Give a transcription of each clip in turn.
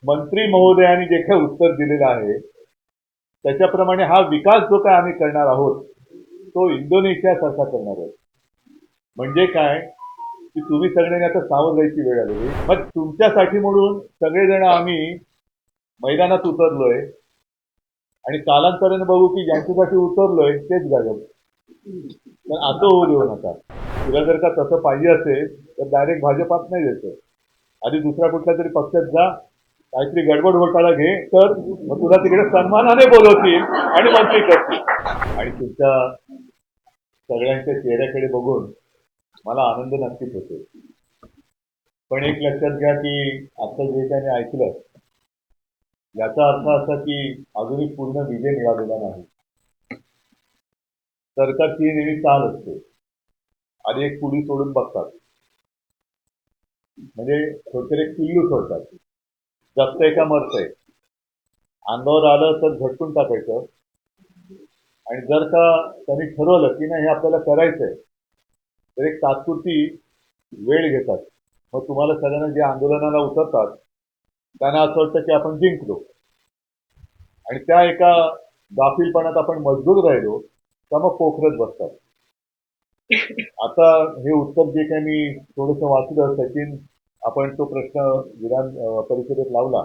मंत्री महोदयांनी जे काही उत्तर दिलेलं आहे त्याच्याप्रमाणे हा विकास जो काय आम्ही करणार आहोत तो इंडोनेशियासारखा करणार आहोत. म्हणजे काय की तुम्ही सगळ्यांनी आता सावध व्हायची वेळ आलेली. मग तुमच्यासाठी म्हणून सगळेजण आम्ही मैदानात उतरलोय आणि कालांतराने बघू की ज्यांच्यासाठी उतरलोय तेच गायब. पण असं होऊ देऊ नका. तुला जर का तसं पाहिजे असेल तर डायरेक्ट भाजपात नाही जायचं. आधी दुसऱ्या कुठल्या तरी पक्षात जा, काहीतरी गडबड घोटाळा घे, तर मग तुला तिकडे सन्मानाने बोलवतील आणि मंत्री करतील. आणि तुमच्या सगळ्यांच्या चेहऱ्याकडे बघून मला आनंद नक्कीच होतो. पण एक लक्षात घ्या की आता जे त्याने ऐकलं याचा अर्थ असा की अजूनही पूर्ण विजय मिळालेला नाही. सरकारची नेहमी चाल असते आणि एक पुढी सोडून बघतात, म्हणजे थोडक्यात एक पिल्लू सोडतात. जगतंय का मरतंय, अंगावर आलं तर झटकून टाकायचं. आणि जर का त्यांनी ठरवलं की नाही हे आपल्याला करायचंय तर एक तात्पुरती वेळ घेतात. मग तुम्हाला सगळ्यांना जे आंदोलनाला उतरतात त्यांना असं वाटतं की आपण जिंकलो आणि त्या एका गाफीलपणात आपण मजबूत राहिलो का मग पोखरत बसतात. आता हे उत्तर जे काही मी थोडंसं वाचलं सचिन, आपण तो प्रश्न विधान परिषदेत लावला.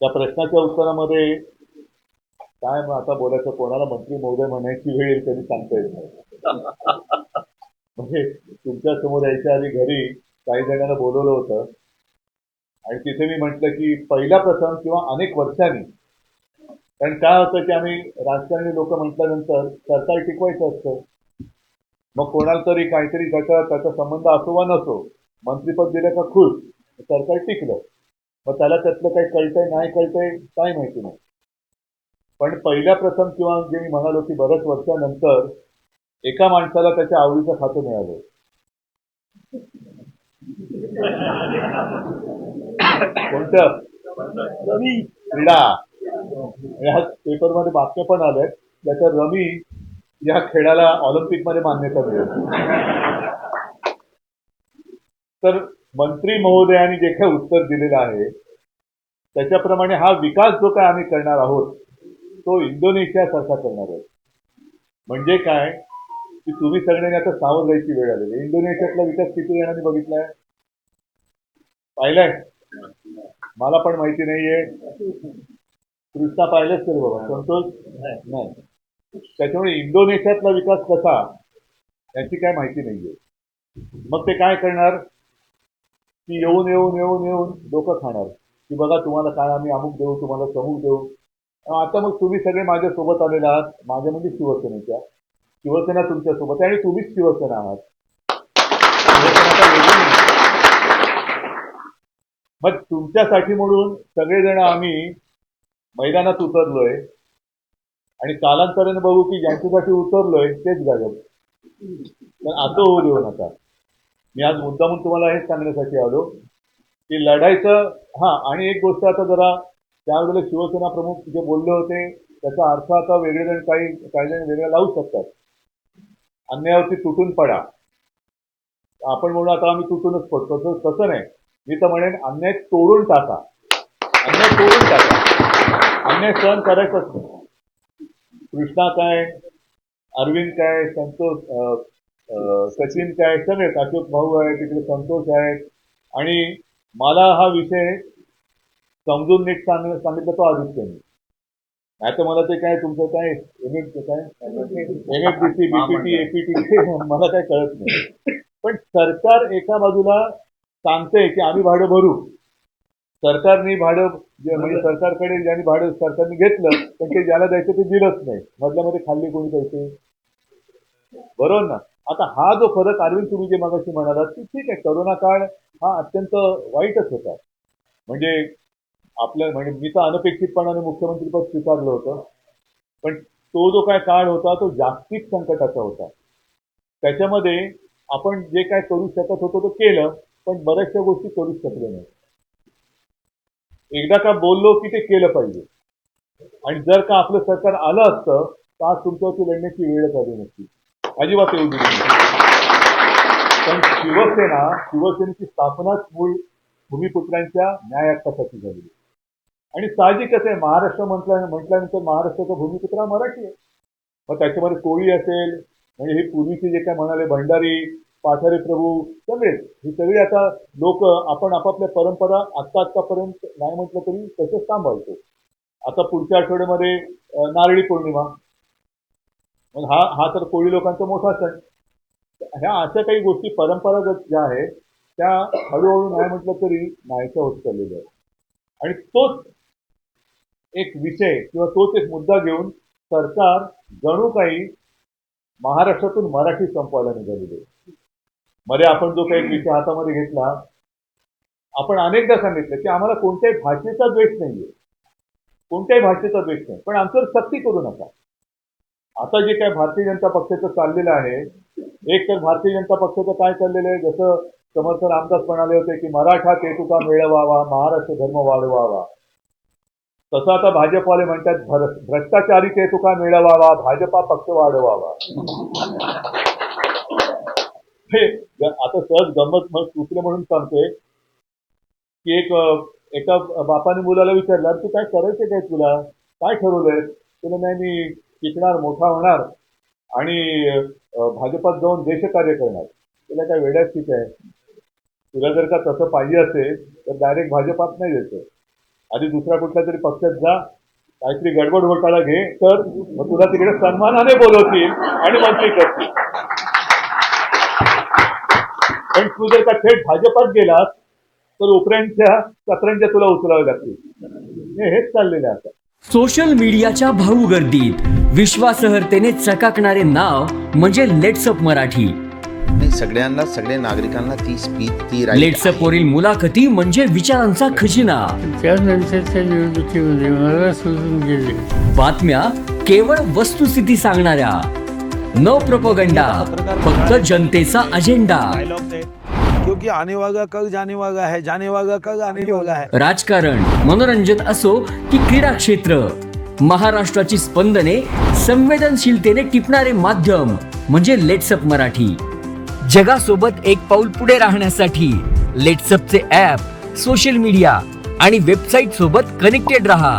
त्या प्रश्नाच्या उत्तरामध्ये काय मग आता बोलायचं, कोणाला मंत्री महोदय म्हणायची वेळ येईल कधी सांगता येत नाही. म्हणजे तुमच्या समोर यायच्या आधी घरी काही जणांना बोलवलं होतं आणि तिथे मी म्हटलं की पहिला प्रथम किंवा अनेक वर्षांनी, कारण काय होतं की आम्ही राजकारणी लोक म्हटल्यानंतर सरकार टिकवायचं असतं. मग कोणाला तरी काहीतरी त्याचा संबंध असो वा नसो, मंत्रीपद दिलं का खुश, सरकार टिकलं. मग त्याला त्यातलं काही कळतंय नाही कळतंय काय माहिती नाही. पण पहिल्या प्रथम किंवा जे मी म्हणालो की बऱ्याच वर्षानंतर एका माणसाला त्याच्या आवडीचं खातं मिळालं. कोणतं? क्रीडा. ह्या पेपरमध्ये बातम्या पण आल्यात त्याच्या रमी या खेळाला ऑलिम्पिकमध्ये मान्यता मिळेल. तर मंत्री महोदयांनी जे काही उत्तर दिलेलं आहे त्याच्याप्रमाणे हा विकास जो काय आम्ही करणार आहोत तो इंडोनेशियासारखा करणार आहोत. म्हणजे काय की तुम्ही सगळ्यांनी आता सावध व्हायची वेळ आलेली. इंडोनेशियातला विकास किती जणांनी बघितलाय, पाहिलाय? मला पण माहिती नाहीये. कृष्णा पाहिलंच तरी बाबा, संतोष नाही. त्याच्यामुळे इंडोनेशियातला विकास कसा याची काय माहिती नाहीये. मग ते काय करणार की येऊन येऊन येऊन येऊन डोकं खाणार की बघा तुम्हाला काय आम्ही अमुक देऊ, तुम्हाला समूक देऊ. आता मग तुम्ही सगळे माझ्या सोबत आलेला आहात, माझ्या म्हणजे शिवसेनेच्या, शिवसेना तुमच्या सोबत आहे आणि तुम्हीच शिवसेना आहात. मग तुमच्यासाठी म्हणून सगळेजण आम्ही मैदानात उतरलोय आणि कालांतराने बघू की ज्यांच्यासाठी उतरलोय तेच गायब. पण असं होऊ देऊ नका. मी आज मुद्दामून तुम्हाला हेच सांगण्यासाठी आलो की लढायचं. हा, आणि एक गोष्ट आता जरा त्यावेळेला शिवसेना प्रमुख जे बोलले होते त्याचा अर्थ आता वेगळे जण काही जण वेगळा लावू शकतात. अन्यायावरती तुटून पडा, आपण म्हणून आता आम्ही तुटूनच पडतो, तसं नाही. मी तर म्हणेन अन्याय तोडून टाका, अन्याय तोडून टाका. अन्याय सहन करायचंच नाही. कृष्णा काय, अरविंद काय, संतोष, सचिन काय, सगळे अशोक भाऊ आहे तिकडे, संतोष आहेत. आणि मला हा विषय समजून नीट सांगितलं तो आदित्यने. नाही तर मला ते काय तुमचं काय एमएफडीसी बीपीटी एपीटी मला काय कळत नाही. पण सरकार एका बाजूला सांगते की आम्ही भाडं भरू, सरकारने भाडं म्हणजे सरकारकडे ज्यांनी भाडं सरकारने घेतलं पण ते ज्याला द्यायचं ते दिलंच नाही, मधल्यामध्ये खाल्ली कोणी पैसे, बरोबर ना. आता हा जो फरक अरविंद तुम्ही जे मगाशी म्हणालात की ठीक आहे, करोना काळ हा अत्यंत वाईटच होता. म्हणजे आपल्या म्हणजे मी तर अनपेक्षितपणाने मुख्यमंत्रीपद स्वीकारलं होतं, पण तो जो काय काळ होता तो जागतिक संकटाचा होता. त्याच्यामध्ये आपण जे काय करू शकत होतो तो केलं, पण बऱ्याचशा गोष्टी करू शकलो नाही. एकदा का बोललो की ते केलं पाहिजे. आणि जर का आपलं सरकार आलं असतं तर आज तुमच्यावरती लढण्याची वेळच आली नसती, अजिबात एवढी नाही. पण शिवसेनेची स्थापनाच मूळ भूमिपुत्रांच्या न्याय हक्कासाठी झालेली. आणि साहजिकच आहे, महाराष्ट्र म्हटल्यानंतर महाराष्ट्राचा भूमिपुत्र हा मराठी आहे. मग त्याच्यामध्ये कोळी असेल, म्हणजे हे पूर्वीचे जे काय म्हणाले भंडारी, पाथारे प्रभू, सगळेच ही सगळी आता लोक आपण आपापल्या परंपरा आत्तापर्यंत नाही म्हटलं तरी तसंच सांभाळतो. आता पुढच्या आठवड्यामध्ये नारळी पौर्णिमा, मग हा तर कोळी लोकांचा मोठा सण. ह्या अशा काही गोष्टी परंपरागत ज्या आहेत त्या हळूहळू नाही म्हटलं तरी नाहीशा होत चाललेल्या आहेत. आणि तोच एक विषय किंवा तोच एक मुद्दा घेऊन सरकार जणू काही महाराष्ट्रातून मराठी संपवायला निघालेले. मध्ये आपण जो काही विषय हातामध्ये घेतला, आपण अनेकदा सांगितलं की आम्हाला कोणत्याही भाषेचा द्वेष नाहीये, कोणत्याही भाषेचा द्वेष नाही, पण आमच्यावर सक्ती करू नका. आता जे काय भारतीय जनता पक्षाचं चाललेलं आहे, एक तर भारतीय जनता पक्षाचं काय चाललेलं आहे, जसं समर्थ रामदास म्हणाले होते की मराठा केतुका मिळवावा, महाराष्ट्र धर्म वाढवावा, तसं आता भाजपवाले म्हणतात भ्रष्टाचारी केतुका मिळवावा, भाजपा पक्ष वाढवावा. हे आता सहज गंमत मग सुचलं म्हणून सांगतोय की एका बापाने मुलाला विचारलं, तू काय करायचं काय, तुला काय ठरवलंय? तुला नाही, मी शिकणार, मोठा होणार आणि भाजपात जाऊन देशकार्य करणार. तुला काय वेड्यात ठीक आहे? तुला जर का तसं पाहिजे असेल तर डायरेक्ट भाजपात नाही जायचं, आधी दुसऱ्या कुठल्या तरी पक्षात जा, काहीतरी गडबड घोटाळा घे, तर मग तुला तिकडे सन्मानाने बोलवतील आणि मंत्री करतील. पण तू जर का थेट भाजपात गेलास तर उपऱ्यांच्या कचऱ्यांच्या तुला उचलावे लागतील. हेच चाललेलं आहे आता. सोशल मीडियाच्या भाऊ गर्दीत विश्वासार्हतेने चकाकणारे नाव म्हणजे लेट्सअप मराठी. सगळ्यांना, सगळ्या नागरिकांना ती स्पीच, ती लेट्सअप वरील मुलाखती म्हणजे विचारांचा खजिना. त्यानंतरच्या निवडणुकीमध्ये मला सोडून गेले. बातम्या केवळ वस्तुस्थिती सांगणाऱ्या, न प्रोपगंडा, फक्त जनतेचा अजेंडा. क्योंकि आने वाला कल जाने वाला है, जाने वाला कल आने वाला है. राजकारण, मनोरंजन असो की क्रीडा क्षेत्र, महाराष्ट्राची स्पंदने संवेदनशीलतेने टिपणारे माध्यम म्हणजे लेट्सअप मराठी. जगासोबत एक पाऊल पुढे राहण्यासाठी लेट्सअपचे ॲप, सोशल मीडिया आणि वेबसाईट सोबत कनेक्टेड रहा.